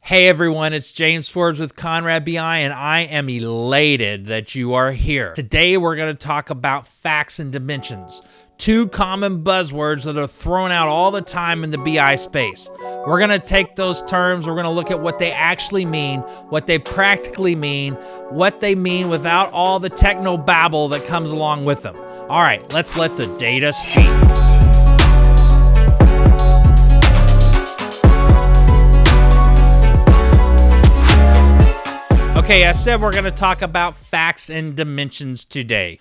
Hey everyone, it's James Forbes with ConradBI, and I am elated that you are here. Today we're going to talk about facts and dimensions, two common buzzwords that are thrown out all the time in the BI space. We're going to take those terms, we're going to look at what they actually mean, what they practically mean, what they mean without all the techno babble that comes along with them. All right, let's let the data speak. Okay, I said we're going to talk about facts and dimensions today.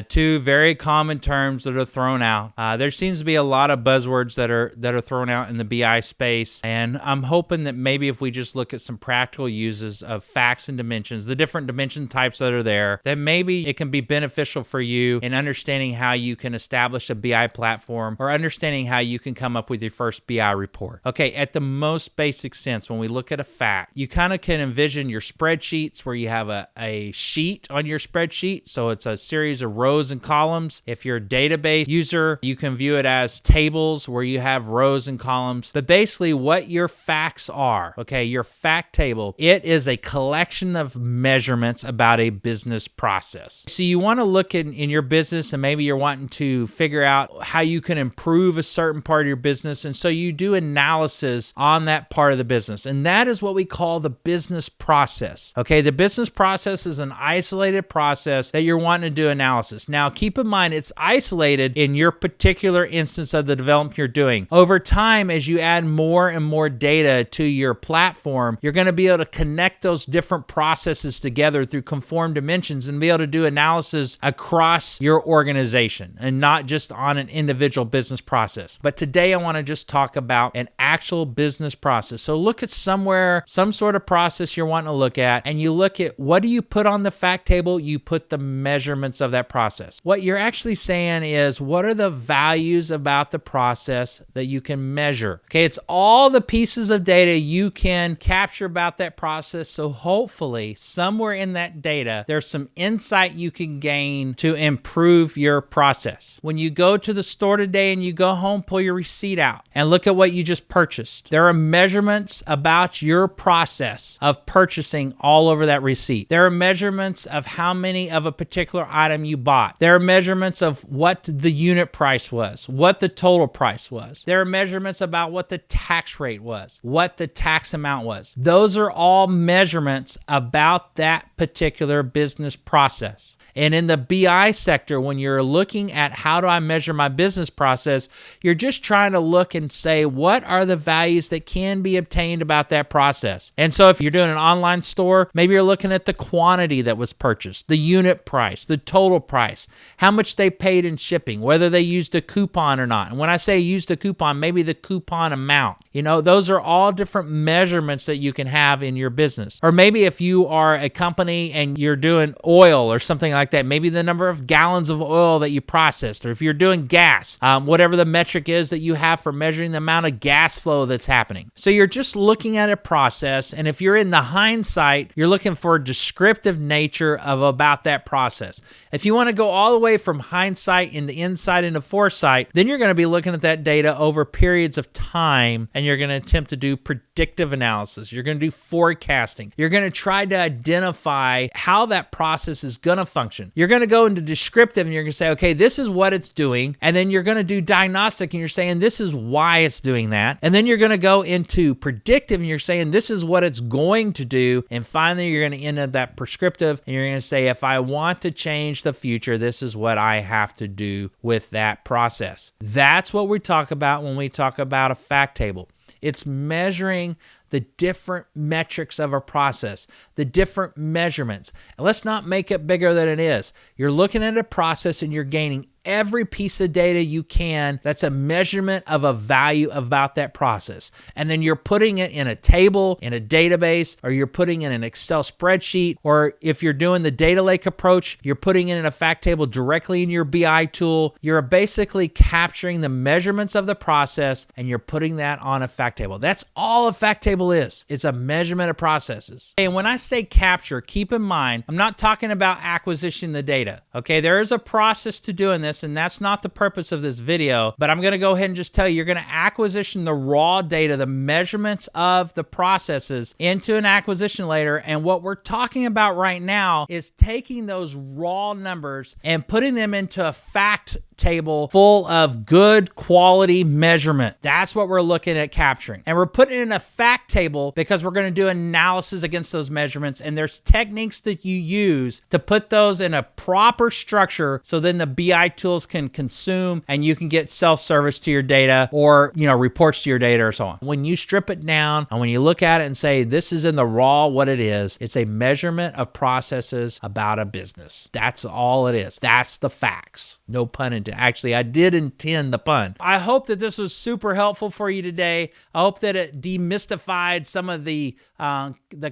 Two very common terms that are thrown out. There seems to be a lot of buzzwords that are thrown out in the BI space, and I'm hoping that maybe if we just look at some practical uses of facts and dimensions, the different dimension types that are there, that maybe it can be beneficial for you in understanding how you can establish a BI platform or understanding how you can come up with your first BI report. Okay, at the most basic sense, when we look at a fact, you kind of can envision your spreadsheets where you have a sheet on your spreadsheet, so it's a series of rows and columns. If you're a database user, you can view it as tables where you have rows and columns. But basically what your facts are, okay, your fact table, it is a collection of measurements about a business process. So you want to look in your business, and maybe you're wanting to figure out how you can improve a certain part of your business. And so you do analysis on that part of the business. And that is what we call the business process. Okay, the business process is an isolated process that you're wanting to do analysis. Now, keep in mind, it's isolated in your particular instance of the development you're doing. Over time, as you add more and more data to your platform, you're going to be able to connect those different processes together through conform dimensions and be able to do analysis across your organization and not just on an individual business process. But today, I want to just talk about an actual business process. So look at some sort of process you're wanting to look at, and you look at what do you put on the fact table? You put the measurements of that process. What you're actually saying is, what are the values about the process that you can measure? Okay, it's all the pieces of data you can capture about that process. So hopefully somewhere in that data, there's some insight you can gain to improve your process. When you go to the store today and you go home, pull your receipt out and look at what you just purchased. There are measurements about your process of purchasing all over that receipt. There are measurements of how many of a particular item you bought. There are measurements of what the unit price was, what the total price was. There are measurements about what the tax rate was, what the tax amount was. Those are all measurements about that particular business process. And in the BI sector, when you're looking at how do I measure my business process, you're just trying to look and say, what are the values that can be obtained about that process? And so if you're doing an online store, maybe you're looking at the quantity that was purchased, the unit price, the total price, how much they paid in shipping, whether they used a coupon or not. And when I say used a coupon, maybe the coupon amount. You know, those are all different measurements that you can have in your business. Or maybe if you are a company and you're doing oil or something like that, maybe the number of gallons of oil that you processed, or if you're doing gas, whatever the metric is that you have for measuring the amount of gas flow that's happening. So you're just looking at a process, and if you're in the hindsight, you're looking for a descriptive nature of about that process. If you want to go all the way from hindsight into insight into foresight, then you're going to be looking at that data over periods of time, and you're going to attempt to do predictive analysis. You're going to do forecasting. You're going to try to identify how that process is going to function. You're going to go into descriptive, and you're going to say, okay, this is what it's doing. And then you're going to do diagnostic, and you're saying, this is why it's doing that. And then you're going to go into predictive, and you're saying, this is what it's going to do. And finally, you're going to end up that prescriptive, and you're going to say, if I want to change the future, this is what I have to do with that process. That's what we talk about when we talk about a fact table. It's measuring the different metrics of a process, the different measurements. And let's not make it bigger than it is. You're looking at a process and you're gaining every piece of data you can that's a measurement of a value about that process. And then you're putting it in a table, in a database, or you're putting it in an Excel spreadsheet, or if you're doing the data lake approach, you're putting it in a fact table directly in your BI tool. You're basically capturing the measurements of the process and you're putting that on a fact table. That's all a fact table is. It's a measurement of processes. And when I say capture, keep in mind, I'm not talking about acquisition of the data. Okay, there is a process to doing this. this, and that's not the purpose of this video, but I'm gonna go ahead and just tell you, you're gonna acquisition the raw data, the measurements of the processes into an acquisition layer. And what we're talking about right now is taking those raw numbers and putting them into a fact table full of good quality measurement. That's what we're looking at capturing. And we're putting it in a fact table because we're going to do analysis against those measurements. And there's techniques that you use to put those in a proper structure so then the BI tools can consume and you can get self-service to your data or, reports to your data or so on. When you strip it down and when you look at it and say, this is in the raw what it is, it's a measurement of processes about a business. That's all it is. That's the facts. No pun intended. Actually, I did intend the pun. I hope that this was super helpful for you today. I hope that it demystified some of the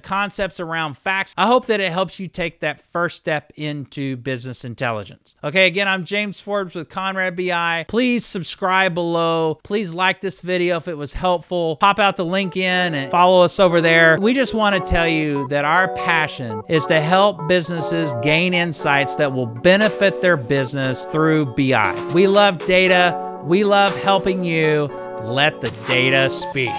concepts around facts. I hope that it helps you take that first step into business intelligence. Okay, again, I'm James Forbes with ConradBI. Please subscribe below. Please like this video if it was helpful. Pop out the link in and follow us over there. We just want to tell you that our passion is to help businesses gain insights that will benefit their business through BI. We love data. We love helping you. Let the data speak.